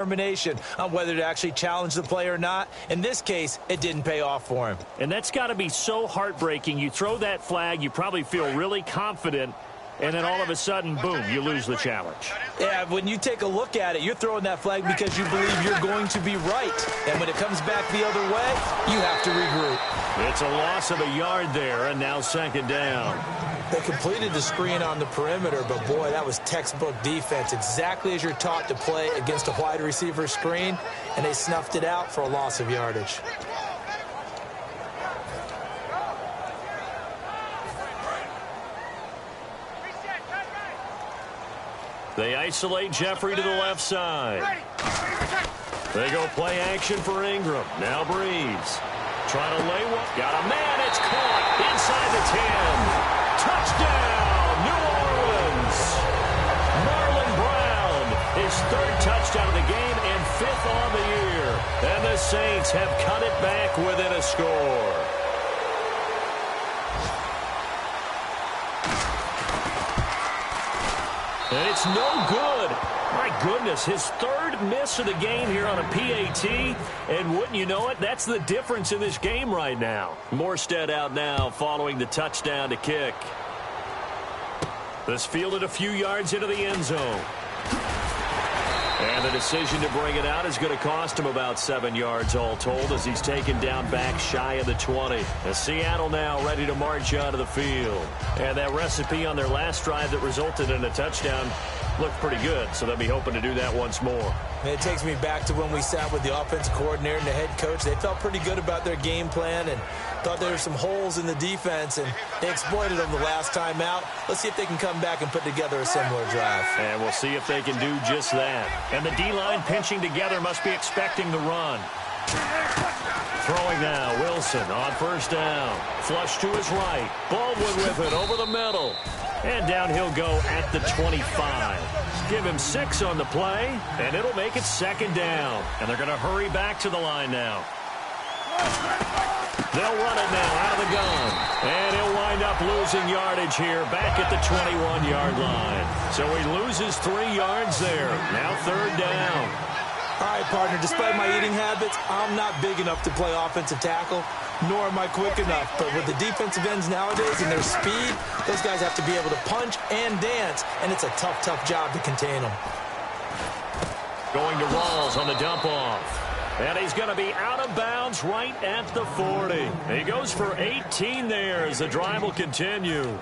determination on whether to actually challenge the play or not. In this case, it didn't pay off for him. And that's got to be so heartbreaking. You throw that flag, you probably feel really confident, and then all of a sudden, boom, you lose the challenge. Yeah, when you take a look at it, you're throwing that flag because you believe you're going to be right. And when it comes back the other way, you have to regroup. It's a loss of a yard there, and now second down. They completed the screen on the perimeter, but boy, that was textbook defense. Exactly as you're taught to play against a wide receiver screen, and they snuffed it out for a loss of yardage. They isolate Jeffrey to the left side. They go play action for Ingram. Now Breeze. Trying to lay one. Got a man. It's caught inside the 10. Touchdown, New Orleans. Marlon Brown, his third touchdown of the game and fifth on the year. And the Saints have cut it back within a score. And it's no good. My goodness, his third miss of the game here on a PAT. And wouldn't you know it, that's the difference in this game right now. Morstead out now following the touchdown to kick. This fielded a few yards into the end zone. And the decision to bring it out is going to cost him about 7 yards all told as he's taken down back shy of the 20. And Seattle now ready to march out of the field. And that recipe on their last drive that resulted in a touchdown looked pretty good, so they'll be hoping to do that once more. And it takes me back to when we sat with the offensive coordinator and the head coach. They felt pretty good about their game plan and thought there were some holes in the defense, and they exploited them the last time out. Let's see if they can come back and put together a similar drive. And we'll see if they can do just that. And the D-line pinching together must be expecting the run. Throwing now, Wilson on first down. Flush to his right. Baldwin with it over the middle. And down he'll go at the 25. Give him 6 on the play, and it'll make it second down. And they're going to hurry back to the line now. They'll run it now out of the gun. And he'll wind up losing yardage here back at the 21-yard line. So he loses 3 yards there. Now third down. All right, partner, despite my eating habits, I'm not big enough to play offensive tackle, nor am I quick enough. But with the defensive ends nowadays and their speed, those guys have to be able to punch and dance, and it's a tough, tough job to contain them. Going to Rawls on the dump-off. And he's going to be out of bounds right at the 40. He goes for 18 there as the drive will continue.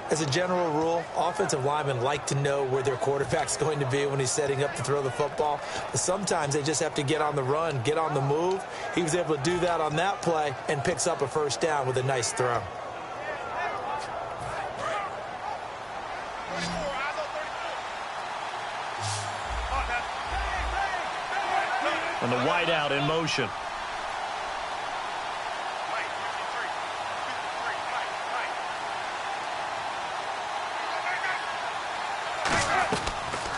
As a general rule, offensive linemen like to know where their quarterback's going to be when he's setting up to throw the football. But sometimes they just have to get on the run, get on the move. He was able to do that on that play and picks up a first down with a nice throw. And the wideout in motion.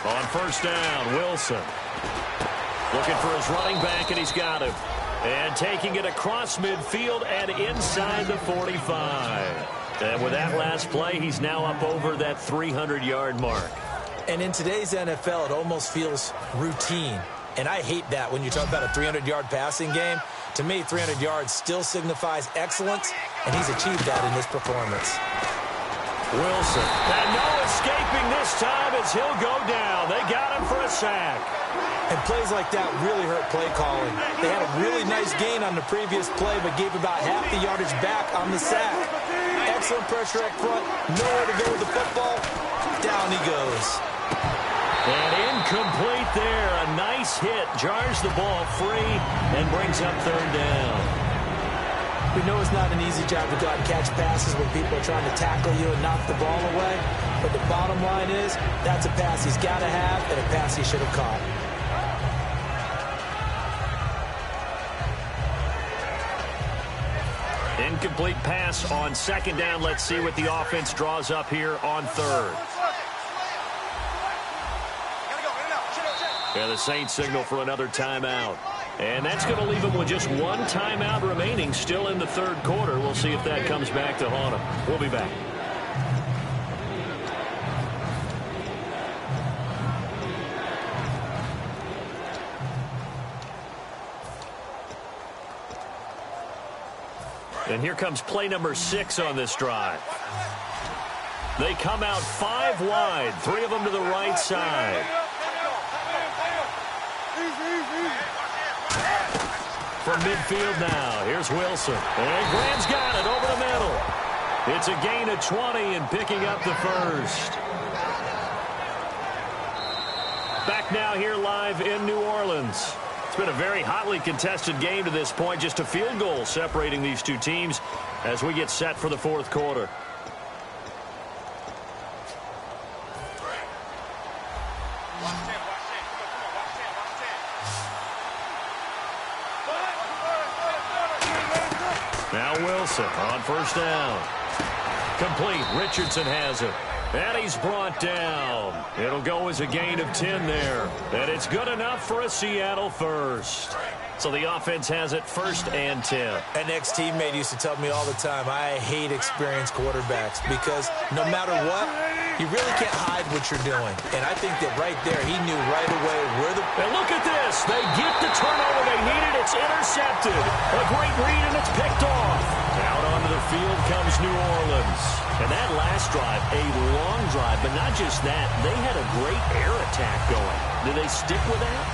On first down, Wilson. Looking for his running back, and he's got him. And taking it across midfield and inside the 45. And with that last play, he's now up over that 300-yard mark. And in today's NFL, it almost feels routine. And I hate that when you talk about a 300-yard passing game. To me, 300 yards still signifies excellence, and he's achieved that in this performance. Wilson. And no escaping this time as he'll go down. They got him for a sack. And plays like that really hurt play calling. They had a really nice gain on the previous play, but gave about half the yardage back on the sack. Excellent pressure up front. Nowhere to go with the football. Down he goes. And incomplete there. A nice hit. Jars the ball free and brings up third down. We know it's not an easy job to go out and catch passes when people are trying to tackle you and knock the ball away. But the bottom line is, that's a pass he's got to have and a pass he should have caught. Incomplete pass on second down. Let's see what the offense draws up here on third. And the Saints signal for another timeout. And that's going to leave them with just one timeout remaining still in the third quarter. We'll see if that comes back to haunt them. We'll be back. And here comes play number 6 on this drive. They come out 5 wide, 3 of them to the right side. From midfield now, here's Wilson. And Graham's got it over the middle. It's a gain of 20 and picking up the first. Back now here live in New Orleans. It's been a very hotly contested game to this point. Just a field goal separating these two teams as we get set for the fourth quarter. Now Wilson on first down. Complete. Richardson has it. And he's brought down. It'll go as a gain of 10 there. And it's good enough for a Seattle first. So the offense has it 1st and 10. An ex-teammate used to tell me all the time, I hate experienced quarterbacks because no matter what, you really can't hide what you're doing. And I think that right there, he knew right away where the... And look at this. They get the turnover they needed. It's intercepted. A great read, and it's picked off. Out onto the field comes New Orleans. And that last drive, a long drive, but not just that. They had a great air attack going. Do they stick with that?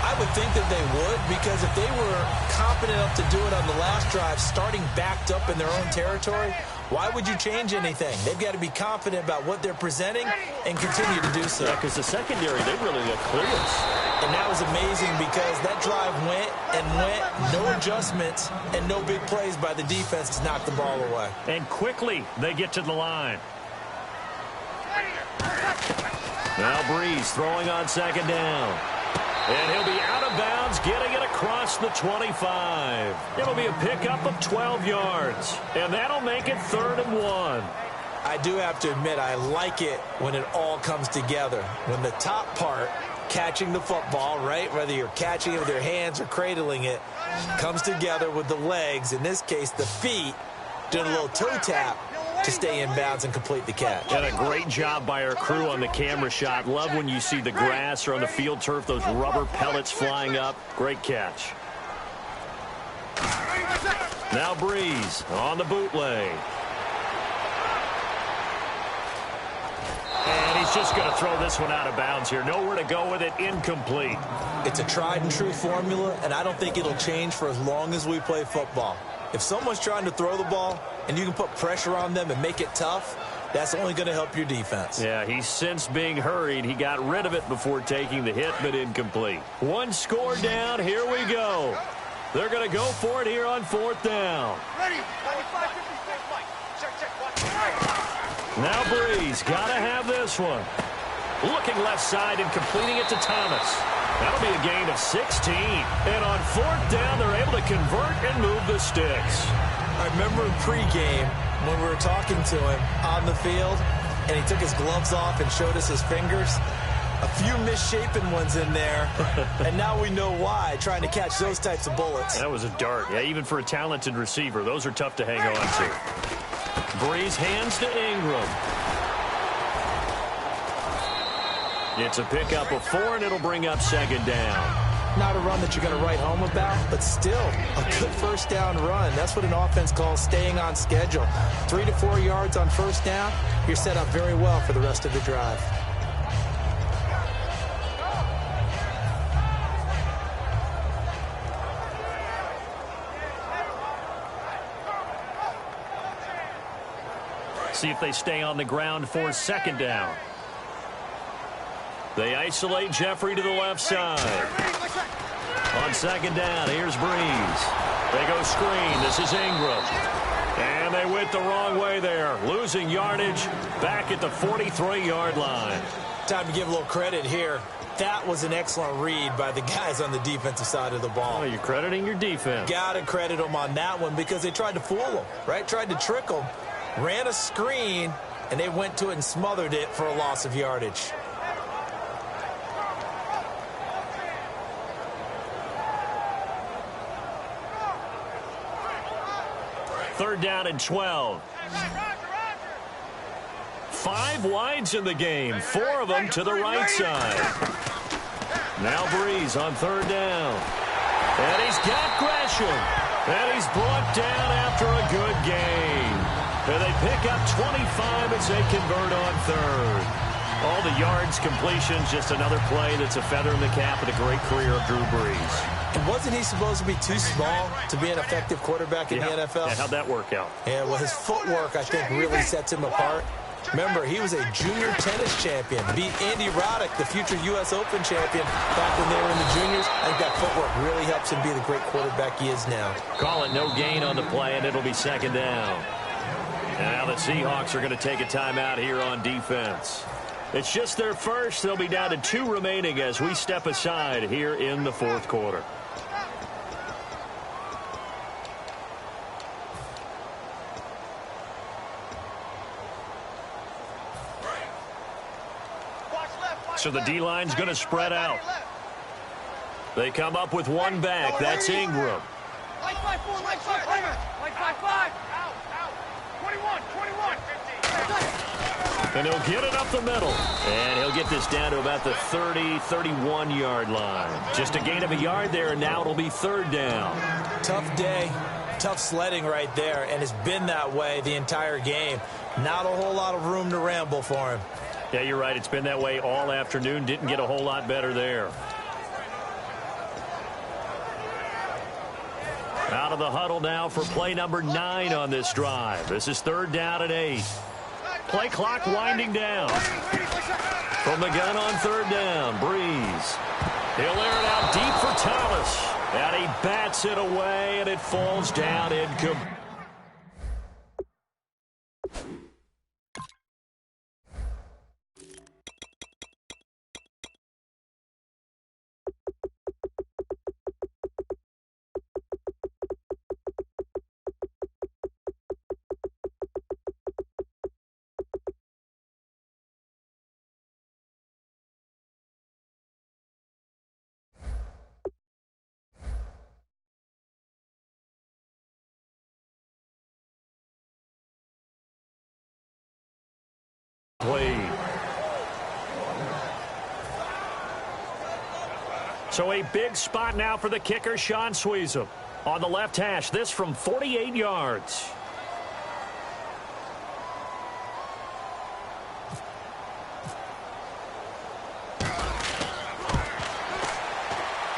I would think that they would, because if they were competent enough to do it on the last drive, starting backed up in their own territory, why would you change anything? They've got to be confident about what they're presenting and continue to do so. Yeah, because the secondary, they really look clueless. And that was amazing because that drive went and went, no adjustments, and no big plays by the defense to knock the ball away. And quickly, they get to the line. Now Breeze throwing on second down. And he'll be out of bounds, getting it across the 25. It'll be a pickup of 12 yards. And that'll make it 3rd and 1. I do have to admit, I like it when it all comes together. When the top part, catching the football, right, whether you're catching it with your hands or cradling it, comes together with the legs, in this case the feet, doing a little toe tap to stay in bounds and complete the catch. And a great job by our crew on the camera shot. Love when you see the grass or on the field turf, those rubber pellets flying up. Great catch. Now Breeze on the bootleg. And he's just going to throw this one out of bounds here. Nowhere to go with it. Incomplete. It's a tried and true formula, and I don't think it'll change for as long as we play football. If someone's trying to throw the ball and you can put pressure on them and make it tough, that's only going to help your defense. Yeah, he's since being hurried. He got rid of it before taking the hit, but incomplete. One score down. Here we go. They're going to go for it here on 4th down. Ready. 95, 56, Mike. Check. Now Breeze got to have this one. Looking left side and completing it to Thomas. That'll be a gain of 16. And on 4th down, they're able to convert and move the sticks. I remember in pregame when we were talking to him on the field, and he took his gloves off and showed us his fingers. A few misshapen ones in there, and now we know why, trying to catch those types of bullets. That was a dart. Yeah, even for a talented receiver, those are tough to hang on to. Breeze hands to Ingram. It's a pickup of 4, and it'll bring up 2nd down. Not a run that you're going to write home about, but still a good 1st down run. That's what an offense calls staying on schedule. 3 to 4 yards on 1st down, you're set up very well for the rest of the drive. See if they stay on the ground for 2nd down. They isolate Jeffrey to the left side. On 2nd down, here's Breeze. They go screen. This is Ingram. And they went the wrong way there. Losing yardage back at the 43-yard line. Time to give a little credit here. That was an excellent read by the guys on the defensive side of the ball. Oh, you're crediting your defense. Got to credit them on that one because they tried to fool them, right? Tried to trick them. Ran a screen, and they went to it and smothered it for a loss of yardage. Third down and 12. 5 wides in the game. 4 of them to the right side. Now Breeze on 3rd down. And he's got Gresham. And he's brought down after a good game. And they pick up 25 as they convert on third. All the yards, completions, just another play that's a feather in the cap of the great career of Drew Brees. And wasn't he supposed to be too small to be an effective quarterback in the NFL? Yeah, how'd that work out? Yeah, well, his footwork, I think, really sets him apart. Remember, he was a junior tennis champion. Beat Andy Roddick, the future U.S. Open champion, back when they were in the juniors. I think that footwork really helps him be the great quarterback he is now. Call it no gain on the play, and it'll be second down. And now the Seahawks are going to take a timeout here on defense. It's just their first. They'll be down to 2 remaining as we step aside here in the fourth quarter. So the D-line's going to spread out. They come up with one back. That's Ingram. Light 5-4, light 5-5. Light 5-5. Out, out. 21, 21. And he'll get it up the middle. And he'll get this down to about the 30, 31-yard line. Just a gain of a yard there, and now it'll be third down. Tough day. Tough sledding right there, and it's been that way the entire game. Not a whole lot of room to ramble for him. Yeah, you're right. It's been that way all afternoon. Didn't get a whole lot better there. Out of the huddle now for play number 9 on this drive. This is third down and 8. Play clock winding down. From the gun on third down, Breeze. He'll air it out deep for Thomas. And he bats it away, and it falls down incomplete. So a big spot now for the kicker, Sean Sweezum. On the left hash, this from 48 yards.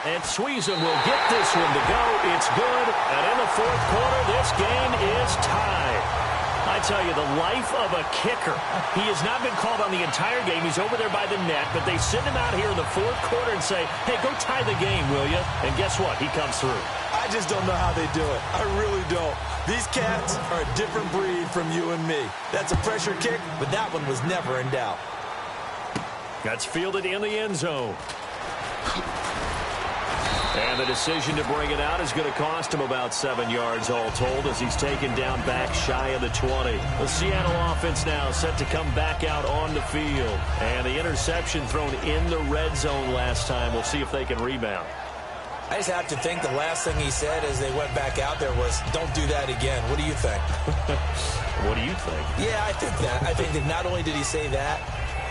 And Sweezum will get this one to go. It's good. And in the fourth quarter, this game is tied. I tell you, the life of a kicker. He has not been called on the entire game. He's over there by the net, but they send him out here in the fourth quarter and say, hey, go tie the game, will you? And guess what? He comes through. I just don't know how they do it. I really don't. These cats are a different breed from you and me. That's a pressure kick, but that one was never in doubt. That's fielded in the end zone. And the decision to bring it out is going to cost him about 7 yards all told as he's taken down back shy of the 20. The Seattle offense now set to come back out on the field. And the interception thrown in the red zone last time. We'll see if they can rebound. I just have to think the last thing he said as they went back out there was, don't do that again. What do you think? What do you think? Yeah, I think that. I think that not only did he say that,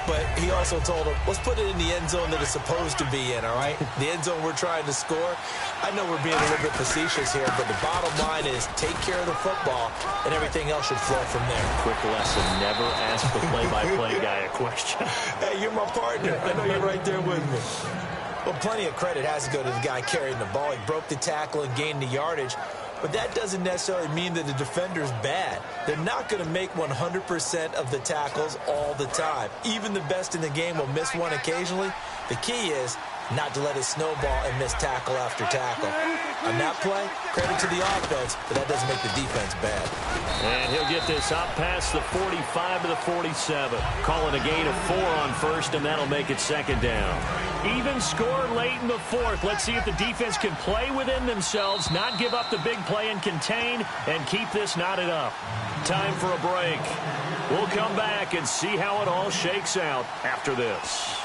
but he also told him, let's put it in the end zone that it's supposed to be in, all right? The end zone we're trying to score. I know we're being a little bit facetious here, but the bottom line is take care of the football, and everything else should flow from there. Quick lesson, never ask the play-by-play guy a question. Hey, you're my partner. I know you're right there with me. Well, plenty of credit has to go to the guy carrying the ball. He broke the tackle and gained the yardage. But that doesn't necessarily mean that the defender's bad. They're not going to make 100% of the tackles all the time. Even the best in the game will miss one occasionally. The key is not to let it snowball and miss tackle after tackle. On that play, credit to the offense, but that doesn't make the defense bad. And he'll get this up past the 45 to the 47. Calling a gain of 4 on first, and that'll make it second down. Even score late in the fourth. Let's see if the defense can play within themselves, not give up the big play and contain, and keep this knotted up. Time for a break. We'll come back and see how it all shakes out after this.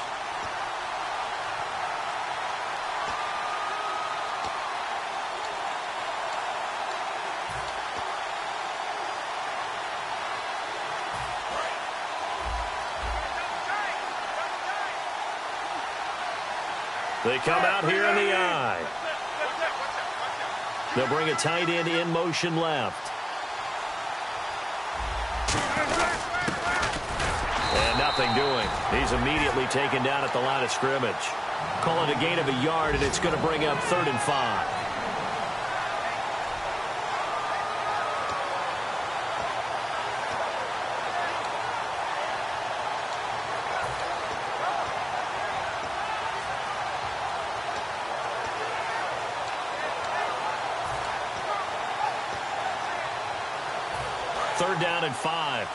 They come out here in the eye. They'll bring a tight end in motion left. And nothing doing. He's immediately taken down at the line of scrimmage. Call it a gain of a yard, and it's going to bring up 3rd and 5. Third down and 5.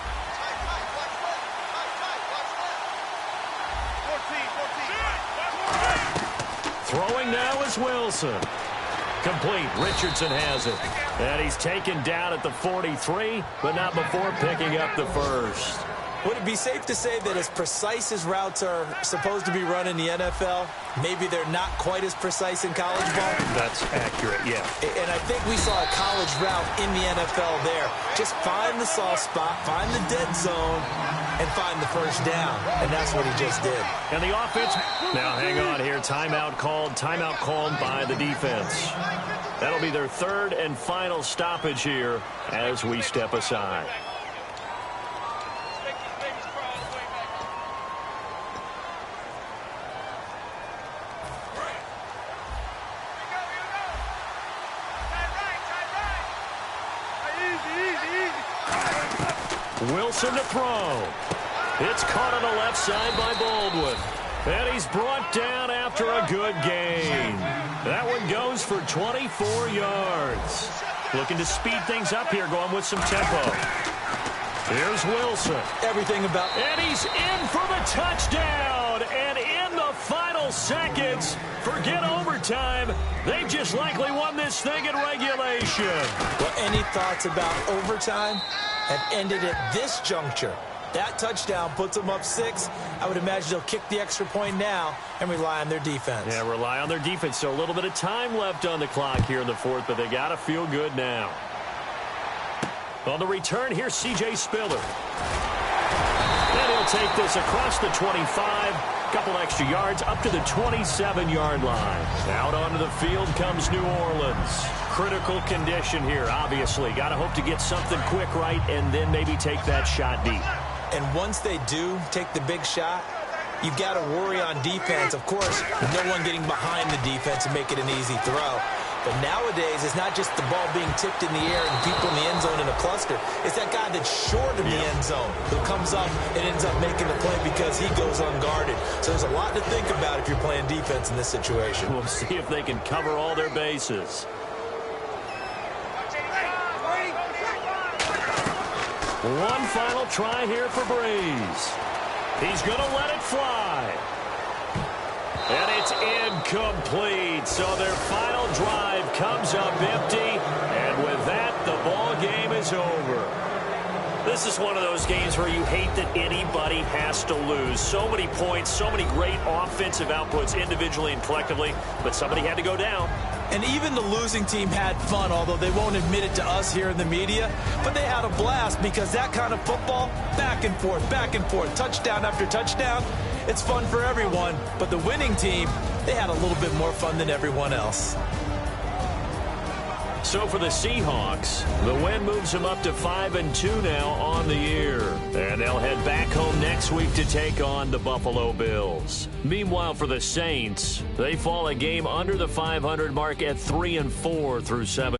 Throwing now is Wilson. Complete. Richardson has it. And he's taken down at the 43, but not before picking up the first. Would it be safe to say that as precise as routes are supposed to be run in the NFL, maybe they're not quite as precise in college ball? That's accurate, yeah. And I think we saw a college route in the NFL there. Just find the soft spot, find the dead zone, and find the first down. And that's what he just did. And the offense, now hang on here, timeout called by the defense. That'll be their 3rd and final stoppage here as we step aside. Wilson to throw. It's caught on the left side by Baldwin. And he's brought down after a good gain. That one goes for 24 yards. Looking to speed things up here, going with some tempo. Here's Wilson. Everything about... And he's in for the touchdown. And in the final seconds, forget overtime. They've just likely won this thing in regulation. Well, any thoughts about overtime have ended at this juncture? That touchdown puts them up 6. I would imagine they'll kick the extra point now and rely on their defense. Yeah, rely on their defense. So a little bit of time left on the clock here in the 4th, but they got to feel good now. On the return, here's C.J. Spiller. And he'll take this across the 25. Couple extra yards up to the 27-yard line. Out onto the field comes New Orleans. Critical condition here, obviously. Got to hope to get something quick right and then maybe take that shot deep. And once they do take the big shot, you've got to worry on defense. Of course, no one getting behind the defense and make it an easy throw. But nowadays, it's not just the ball being tipped in the air and people in the end zone in a cluster. It's that guy that's short of the end zone who comes up and ends up making the play because he goes unguarded. So there's a lot to think about if you're playing defense in this situation. We'll see if they can cover all their bases. One final try here for Breeze. He's going to let it fly. And it's incomplete. So their final drive comes up empty. And with that, the ball game is over. This is one of those games where you hate that anybody has to lose. So many points, so many great offensive outputs individually and collectively, but somebody had to go down. And even the losing team had fun, although they won't admit it to us here in the media. But they had a blast because that kind of football, back and forth, touchdown after touchdown, it's fun for everyone. But the winning team, they had a little bit more fun than everyone else. So for the Seahawks, the win moves them up to 5-2 now on the year. And they'll head back home next week to take on the Buffalo Bills. Meanwhile, for the Saints, they fall a game under the 500 mark at 3-4 through 7.